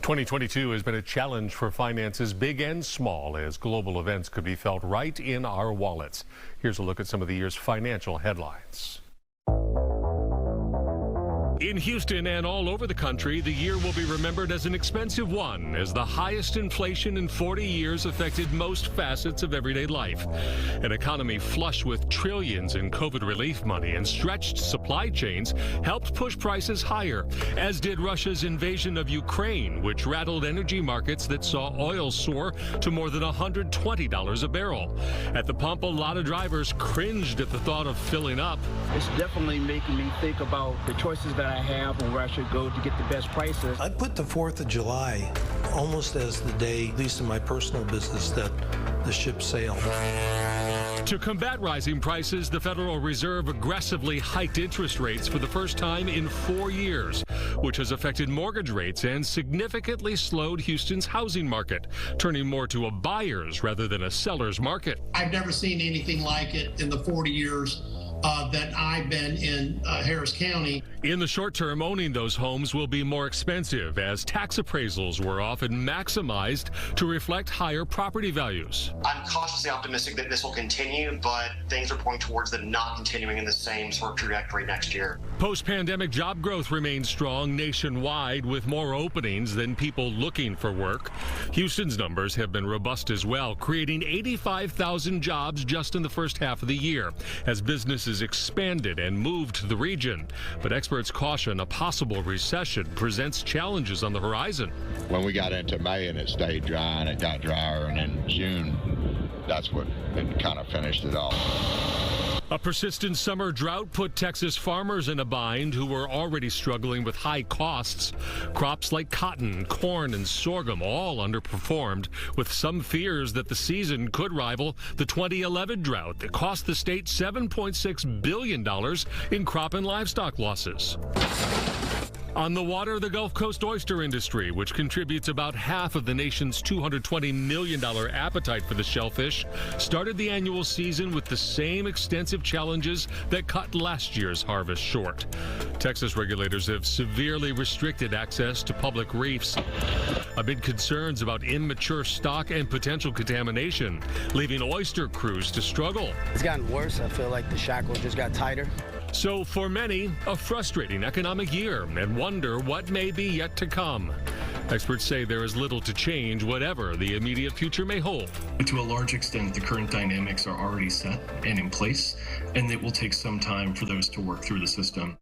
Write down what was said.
2022 has been a challenge for finances, big and small, as global events could be felt right in our wallets. Here's a look at some of the year's financial headlines. In Houston and all over the country, the year will be remembered as an expensive one, as the highest inflation in 40 years affected most facets of everyday life. An economy flush with trillions in COVID relief money and stretched supply chains helped push prices higher, as did Russia's invasion of Ukraine, which rattled energy markets that saw oil soar to more than $120 a barrel. At the pump, a lot of drivers cringed at the thought of filling up. It's definitely making me think about the choices that I have and where I should go to get the best prices. I put the 4th of July almost as the day, at least in my personal business, that the ship sailed. To combat rising prices, the Federal Reserve aggressively hiked interest rates for the first time in 4 years, which has affected mortgage rates and significantly slowed Houston's housing market, turning more to a buyer's rather than a seller's market. I've never seen anything like it in the 40 years that I've been in Harris County. In the short term, owning those homes will be more expensive, as tax appraisals were often maximized to reflect higher property values. I'm cautiously optimistic that this will continue, but things are pointing towards them not continuing in the same sort of trajectory next year. Post-pandemic job growth remains strong nationwide, with more openings than people looking for work. Houston's numbers have been robust as well, creating 85,000 jobs just in the first half of the year, as businesses expanded and moved to the region. But experts caution a possible recession presents challenges on the horizon. When we got into May and it stayed dry and it got drier, and in June, that's what it kind of finished it off. A persistent summer drought put Texas farmers in a bind who were already struggling with high costs. Crops like cotton, corn, and sorghum all underperformed, with some fears that the season could rival the 2011 drought that cost the state $7.6 billion in crop and livestock losses. On the water, the Gulf Coast oyster industry, which contributes about half of the nation's $220 million appetite for the shellfish, started the annual season with the same extensive challenges that cut last year's harvest short. Texas regulators have severely restricted access to public reefs amid concerns about immature stock and potential contamination, leaving oyster crews to struggle. It's gotten worse. I feel like the shackles just got tighter. So for many, a frustrating economic year, and wonder what may be yet to come. Experts say there is little to change, whatever the immediate future may hold. To a large extent, the current dynamics are already set and in place, and it will take some time for those to work through the system.